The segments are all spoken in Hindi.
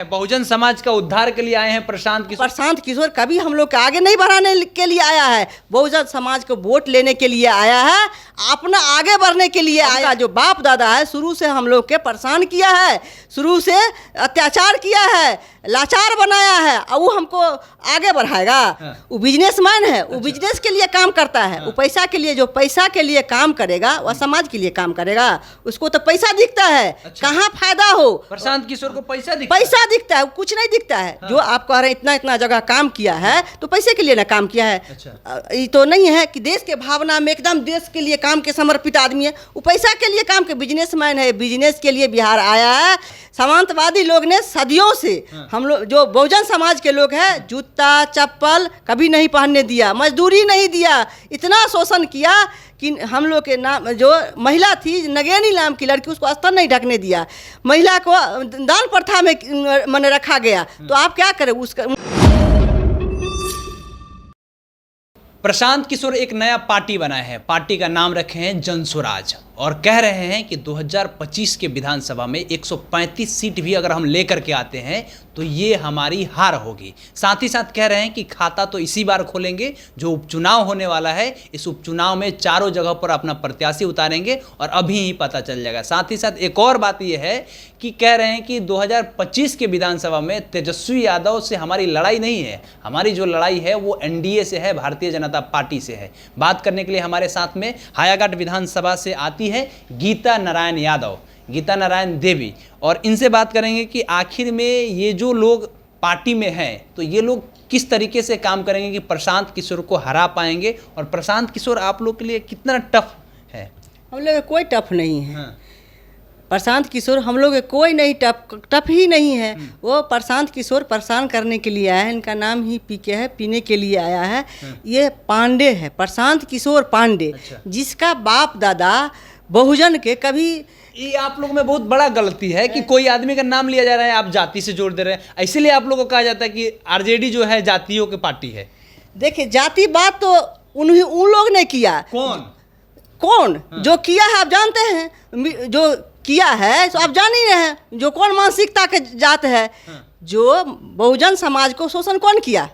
बहुजन समाज का उद्धार के लिए आए हैं प्रशांत किशोर कभी हम लोग के आगे नहीं बढ़ाने के लिए आया है। बहुजन समाज को वोट लेने के लिए आया है, अपना आगे बढ़ने के लिए आया। जो बाप दादा है शुरू से हम लोग के परेशान किया है, शुरू से अत्याचार किया है, लाचार बनाया है, और वो हमको आगे बढ़ाएगा। वो बिजनेसमैन है, वो बिजनेस के लिए काम करता है, वो पैसा के लिए, जो पैसा के लिए काम करेगा वह समाज के लिए काम करेगा। उसको तो पैसा दिखता है, कहाँ फायदा हो। प्रशांत किशोर को पैसा दिखता है, कुछ नहीं दिखता है। जो आप कह रहे हैं इतना इतना जगह काम किया है, तो पैसे के लिए ना काम किया है। ये तो नहीं है कि देश के भावना में एकदम देश के लिए काम के समर्पित आदमी है। वो पैसा के लिए काम के बिजनेसमैन है, बिजनेस के लिए बिहार आया है। सामंतवादी लोग ने सदियों से हम लोग जो बहुजन समाज के लोग हैं, जूता चप्पल कभी नहीं पहनने दिया, मजदूरी नहीं दिया, इतना शोषण किया कि हम लोग के नाम जो महिला थी नगेनी नाम की लड़की, उसको स्तर नहीं ढकने दिया, महिला को दान प्रथा में मन रखा गया। तो आप क्या करें उसका। प्रशांत किशोर एक नया पार्टी बनाए हैं, पार्टी का नाम रखे हैं जन स्वराज, और कह रहे हैं कि 2025 के विधानसभा में 135 सीट भी अगर हम लेकर के आते हैं तो ये हमारी हार होगी। साथ ही साथ कह रहे हैं कि खाता तो इसी बार खोलेंगे, जो उपचुनाव होने वाला है इस उपचुनाव में चारों जगह पर अपना प्रत्याशी उतारेंगे और अभी ही पता चल जाएगा। साथ ही साथ एक और बात ये है कि कह रहे हैं कि 2025 के विधानसभा में तेजस्वी यादव से हमारी लड़ाई नहीं है, हमारी जो लड़ाई है वो एनडीए से है, भारतीय जनता पार्टी से है। बात करने के लिए हमारे साथ में हायाघाट विधानसभा से आती है गीता नारायण यादव, गीता नारायण देवी, और इनसे बात करेंगे कि आखिर में ये जो लोग पार्टी में हैं तो ये लोग किस तरीके से काम करेंगे कि प्रशांत किशोर को हरा पाएंगे। और प्रशांत किशोर आप लोग के लिए कितना टफ है? हम लोग कोई टफ नहीं है। प्रशांत किशोर हम लोग कोई नहीं टफ ही नहीं है। वो प्रशांत किशोर परेशान करने के लिए आया है, इनका नाम ही पीके है, पीने के लिए आया है। ये पांडे है, प्रशांत किशोर पांडे, जिसका बाप दादा बहुजन के कभी। ये आप लोगों में बहुत बड़ा गलती है कि कोई आदमी का नाम लिया जा रहा है, आप जाति से जोड़ दे रहे हैं। इसीलिए आप लोगों को कहा जाता है कि आरजेडी जो है जातियों की पार्टी है। देखिए जाति बात तो उन लोग ने किया। कौन जो किया है आप जानते हैं, जो किया है तो आप जान ही रहे हैं, जो कौन मानसिकता के जात है। जो बहुजन समाज को शोषण कौन किया?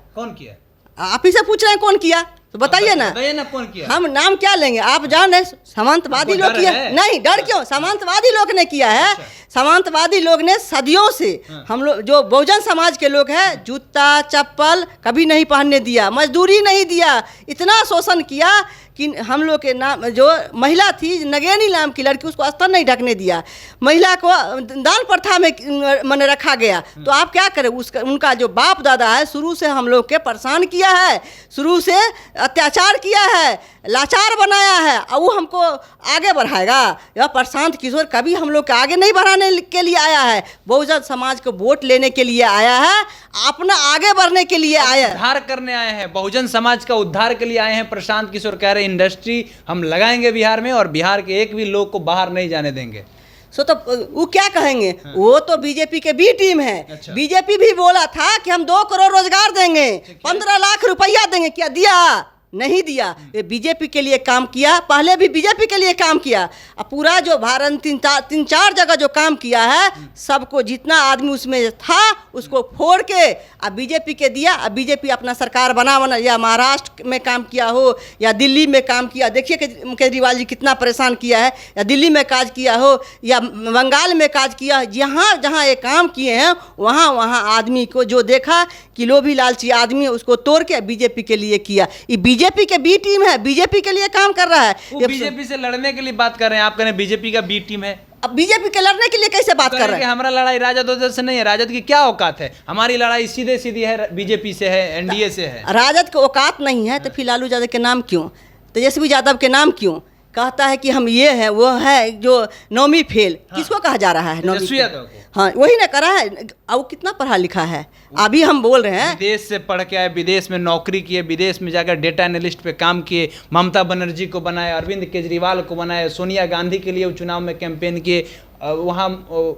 आप ही से पूछ रहे हैं कौन किया, तो बताइए ना कौन किया। हम नाम क्या लेंगे? आप जान रहे सामंतवादी लोग किया। नहीं, डर क्यों? सामंतवादी लोग ने किया है। सामंतवादी लोग ने सदियों से हम लोग जो बहुजन समाज के लोग हैं, जूता चप्पल कभी नहीं पहनने दिया, मजदूरी नहीं दिया, इतना शोषण किया कि हम लोग के नाम जो महिला थी नगेनी नाम की लड़की, उसको स्तर नहीं ढकने दिया, महिला को दान प्रथा में मन रखा गया। तो आप क्या करें उसका। उनका जो बाप दादा है शुरू से हम लोग के परेशान किया है, शुरू से अत्याचार किया है, लाचार बनाया है, और वो हमको आगे बढ़ाएगा। यह प्रशांत किशोर कभी हम लोग के आगे नहीं बढ़ाने के लिए आया है, बहुजन समाज को वोट लेने के लिए आया है, अपना आगे बढ़ने के लिए आया है, उद्धार करने आए हैं, बहुजन समाज का उद्धार के लिए आए हैं। प्रशांत किशोर कह रहे हैं इंडस्ट्री हम लगाएंगे बिहार में और बिहार के एक भी लोग को बाहर नहीं जाने देंगे। तो वो क्या कहेंगे? वो तो बीजेपी के बी टीम है। बीजेपी भी बोला था कि हम 2 करोड़ रोजगार देंगे, 15 लाख रुपया देंगे, क्या दिया? नहीं दिया। ये बीजेपी के लिए काम किया, पहले भी बीजेपी के लिए काम किया। अब पूरा जो भारत 3-4 जगह जो काम किया है, सबको जितना आदमी उसमें था उसको फोड़ के अब बीजेपी के दिया। अब बीजेपी अपना सरकार बना या महाराष्ट्र में काम किया हो या दिल्ली में काम किया, देखिए केजरीवाल जी कितना परेशान किया है, या दिल्ली में काज किया हो या बंगाल में काज किया, जहाँ जहाँ ये काम किए हैं वहाँ वहाँ आदमी को जो देखा कि लोभी लालची आदमी, उसको तोड़ के बीजेपी के लिए किया। ये बीजेपी के बी टीम है, बीजेपी के लिए काम कर रहा है। वो बीजेपी से लड़ने के लिए बात कर रहे हैं, आप कह रहे हैं बीजेपी का बी टीम है। अब बीजेपी के लड़ने के लिए कैसे बात कर रहे हैं? हमारा लड़ाई राजद वजह से नहीं है, राजद की क्या औकात है? हमारी लड़ाई सीधे सीधी है, बीजेपी से है, एनडीए से है। राजद की औकात नहीं है तो फिर लालू यादव के नाम क्यों, तेजस्वी यादव के नाम क्यों? कहता है कि हम ये हैं वो है, जो नौवीं फेल। किसको कहा जा रहा है? तेजस्वी यादव को। हाँ, वही ना करा है। अब कितना पढ़ा लिखा है? अभी हम बोल रहे हैं विदेश से पढ़ के आए, विदेश में नौकरी किए, विदेश में जाकर डेटा एनालिस्ट पे काम किए, ममता बनर्जी को बनाए, अरविंद केजरीवाल को बनाए, सोनिया गांधी के लिए चुनाव में कैंपेन किए, वहाँ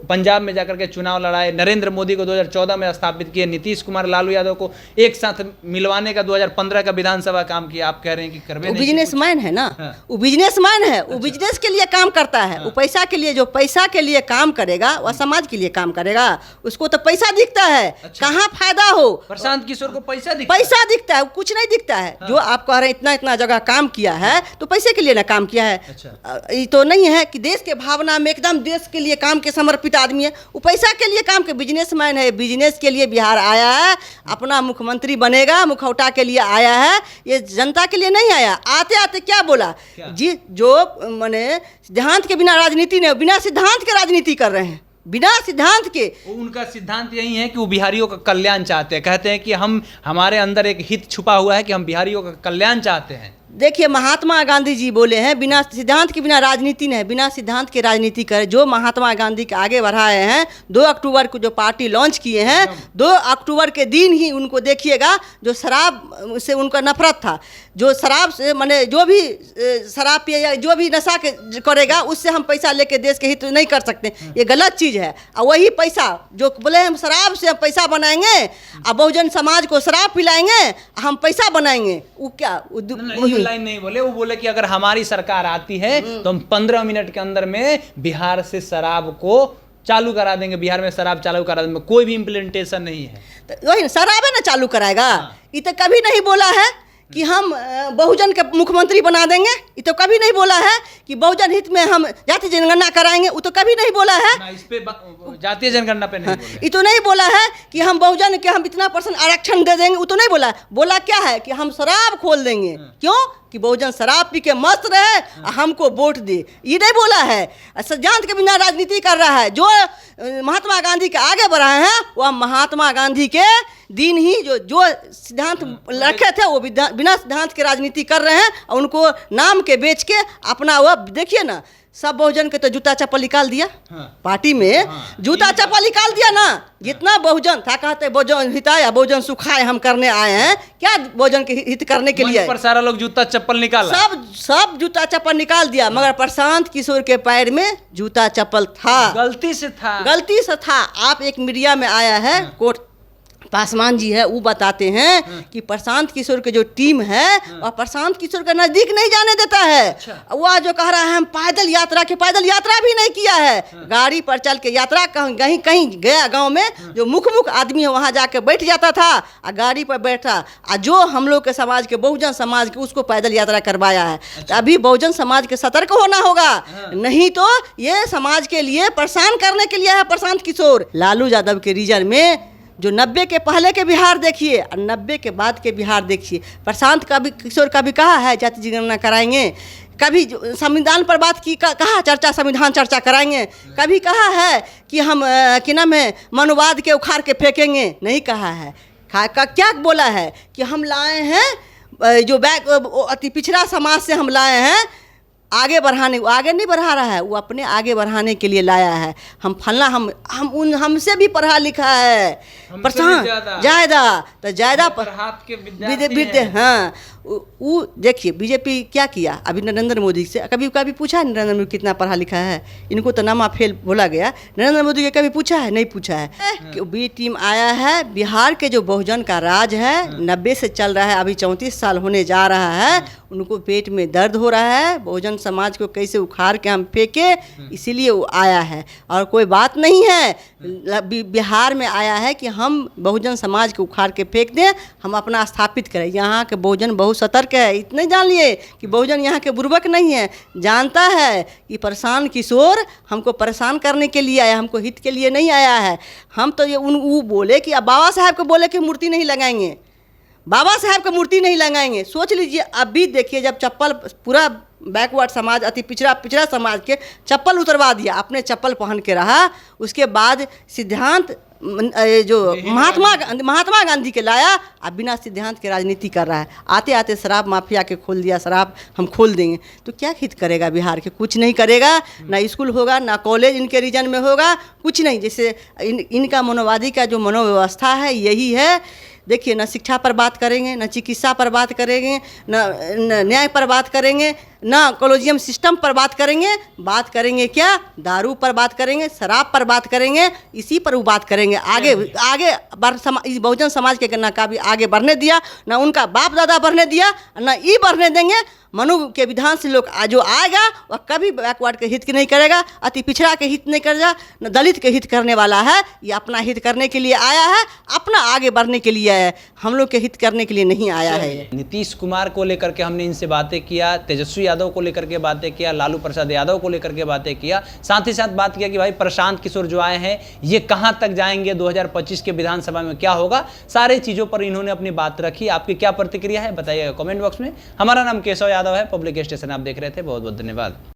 पंजाब में जाकर के चुनाव लड़ाए, नरेंद्र मोदी को 2014 में स्थापित किए, नीतीश कुमार लालू यादव को एक साथ मिलवाने का 2015 का विधानसभा काम किया। आप कह रहे हैं कि करवे नहीं? बिजनेसमैन है ना, हाँ। वो बिजनेसमैन है, वो बिजनेस के लिए काम करता है, वो पैसा के लिए, जो पैसा के लिए काम करेगा वह समाज के लिए काम करेगा, उसको तो पैसा दिखता है। कहाँ फायदा हो, प्रशांत किशोर को पैसा दिखता है, कुछ नहीं दिखता है। जो आप कह रहे हैं इतना इतना जगह काम किया है, तो पैसे के लिए ना काम किया है। ये तो नहीं है कि देश के भावना में एकदम देश के लिए काम के समर्पित आदमी है, वो पैसा के लिए काम के बिजनेसमैन है। बिजनेस के लिए बिहार आया है, अपना मुख्यमंत्री बनेगा, मुखौटा के लिए आया है, ये जनता के लिए नहीं आया। आते आते क्या बोला जी, जो माने सिद्धांत के बिना राजनीति नहीं, बिना सिद्धांत के राजनीति कर रहे हैं, बिना सिद्धांत के। उनका सिद्धांत यही है कि वो बिहारियों का कल्याण चाहते हैं। कहते हैं कि हमारे अंदर एक हित छुपा हुआ है कि हम बिहारियों का कल्याण चाहते हैं। देखिए, महात्मा गांधी जी बोले हैं, बिना सिद्धांत के बिना राजनीति नहीं, बिना सिद्धांत के राजनीति करे। जो महात्मा गांधी के आगे बढ़ाए हैं, 2 अक्टूबर को जो पार्टी लॉन्च किए हैं, 2 अक्टूबर के दिन ही उनको देखिएगा, जो शराब से उनका नफरत था, जो शराब से माने जो भी शराब पिए या जो भी नशा करेगा, उससे हम पैसा लेके देश के हित नहीं कर सकते, ये गलत चीज़ है। और वही पैसा जो बोले हम शराब से हम पैसा बनाएंगे, और बहुजन समाज को शराब पिलाएंगे, हम पैसा बनाएंगे, वो क्या लाइन नहीं बोले, वो बोले कि अगर हमारी सरकार आती है तो हम 15 मिनट के अंदर में बिहार से शराब को चालू करा देंगे, बिहार में शराब चालू करा देंगे, कोई भी इम्प्लीमेंटेशन नहीं है। तो वही शराब है ना चालू कराएगा। ये तो कभी नहीं बोला है कि हम बहुजन के मुख्यमंत्री बना देंगे, ये तो कभी नहीं बोला है कि बहुजन हित में हम जातीय जनगणना कराएंगे, वो तो कभी नहीं बोला है। इस पे जातीय जनगणना पे नहीं बोले। ये तो नहीं बोला है कि हम बहुजन के हम इतना % आरक्षण दे देंगे, वो तो नहीं बोला। बोला क्या है कि हम शराब खोल देंगे, क्यों कि बहुजन शराब पी के मस्त रहे, हमको वोट दे, ये नहीं बोला है। सिद्धांत के बिना राजनीति कर रहा है। जो महात्मा गांधी के आगे बढ़ाए हैं, वह महात्मा गांधी के दिन ही जो सिद्धांत रखे थे, वो बिना सिद्धांत के राजनीति कर रहे हैं, और उनको नाम के बेच के अपना वह देखिए ना, सब बहुजन के तो जूता चप्पल निकाल दिया। पार्टी में जूता चप्पल निकाल दिया ना। जितना बहुजन था, कहते बहुजन हिताय बहुजन सुखाय हम करने आए हैं, क्या बहुजन के हित करने के लिए? पर सारा लोग जूता चप्पल निकाला, सब जूता चप्पल निकाल दिया, मगर प्रशांत किशोर के पैर में जूता चप्पल था, गलती से था। आप एक मीडिया में आया है, कोर्ट पासवान जी है, वो बताते हैं कि प्रशांत किशोर के जो टीम है, और प्रशांत किशोर के नजदीक नहीं जाने देता है। वह जो कह रहा है हम पैदल यात्रा भी नहीं किया है, गाड़ी पर चल के यात्रा कहीं गया गांव में, जो मुख आदमी है वहां जाके बैठ जाता था, और गाड़ी पर बैठा, और जो हम लोग के समाज के बहुजन समाज के उसको पैदल यात्रा करवाया है। तो अभी बहुजन समाज के सतर्क होना होगा, नहीं तो ये समाज के लिए परेशान करने के लिए है प्रशांत किशोर। लालू यादव के रीजन में जो 90 के पहले के बिहार देखिए और 90 के बाद के बिहार देखिए। प्रशांत किशोर का भी कहा है जाति जनगणना कराएंगे, कभी संविधान पर बात की, कहा चर्चा संविधान चर्चा कराएंगे, कभी कहा है कि हम कि नाम है मनुवाद के उखाड़ के फेंकेंगे, नहीं कहा है। क्या बोला है कि हम लाए हैं जो अति पिछड़ा समाज से हम लाए हैं आगे बढ़ाने, वो आगे नहीं बढ़ा रहा है, वो अपने आगे बढ़ाने के लिए लाया है। हम फलना हमसे भी पढ़ा लिखा है, प्रशांत ज्यादा पर हाथ के विद्यार्थी। हाँ, वो देखिए बीजेपी क्या किया अभी नरेंद्र मोदी से, कभी पूछा है नरेंद्र मोदी कितना पढ़ा लिखा है? इनको तो नामा फेल बोला गया, नरेंद्र मोदी के कभी पूछा है? नहीं पूछा है। कि बी टीम आया है, बिहार के जो बहुजन का राज है 90 से चल रहा है, अभी 34 साल होने जा रहा है, उनको पेट में दर्द हो रहा है, बहुजन समाज को कैसे उखाड़ के हम फेंके, इसीलिए वो आया है। और कोई बात नहीं है, बिहार में आया है कि हम बहुजन समाज को उखाड़ के फेंक दें, हम अपना स्थापित करें। यहाँ के बहुजन बहुत सतर्क है, इतने जान लिए कि बहुजन यहाँ के बुर्बक नहीं है, जानता है कि प्रशांत किशोर हमको परेशान करने के लिए आया, हमको हित के लिए नहीं आया है। हम तो ये वो बोले कि अब बाबा साहब को बोले कि मूर्ति नहीं लगाएंगे, बाबा साहब को मूर्ति नहीं लगाएंगे। सोच लीजिए, अभी देखिए जब चप्पल पूरा बैकवर्ड समाज अति पिछड़ा समाज के चप्पल उतरवा दिया, अपने चप्पल पहन के रहा, उसके बाद सिद्धांत जो महात्मा गांधी के लाया, अब बिना सिद्धांत के राजनीति कर रहा है। आते आते शराब माफिया के खोल दिया, शराब हम खोल देंगे, तो क्या हित करेगा बिहार के? कुछ नहीं करेगा, ना स्कूल होगा, ना कॉलेज इनके रीजन में होगा, कुछ नहीं। जैसे इनका मनोवादी का जो मनोव्यवस्था है यही है। देखिए, न शिक्षा पर बात करेंगे, न चिकित्सा पर बात करेंगे, न न्याय पर बात करेंगे, ना कॉलोजियम सिस्टम पर बात करेंगे क्या, दारू पर बात करेंगे, शराब पर बात करेंगे, इसी पर वो बात करेंगे। आगे इस बहुजन समाज के ना कभी आगे बढ़ने दिया, ना उनका बाप दादा बढ़ने दिया, ना ये बढ़ने देंगे। मनु के विधान से लोग जो आएगा वह कभी बैकवर्ड के हित की नहीं करेगा, अति पिछड़ा के हित नहीं करेगा, न दलित के हित करने वाला है। ये अपना हित करने के लिए आया है, अपना आगे बढ़ने के लिए आया है, हम लोग के हित करने के लिए नहीं आया है। नीतीश कुमार को लेकर के हमने इनसे बातें किया, तेजस्वी यादव को लेकर के बातें किया, लालू प्रसाद यादव को लेकर के बातें किया, साथ ही साथ बात किया कि भाई प्रशांत किशोर जो आए हैं ये कहां तक जाएंगे, 2025 के विधानसभा में क्या होगा, सारी चीजों पर इन्होंने अपनी बात रखी। आपकी क्या प्रतिक्रिया है बताइएगा कमेंट बॉक्स में। हमारा नाम केशव यादव है, पब्लिक स्टेशन आप देख रहे थे। बहुत बहुत धन्यवाद।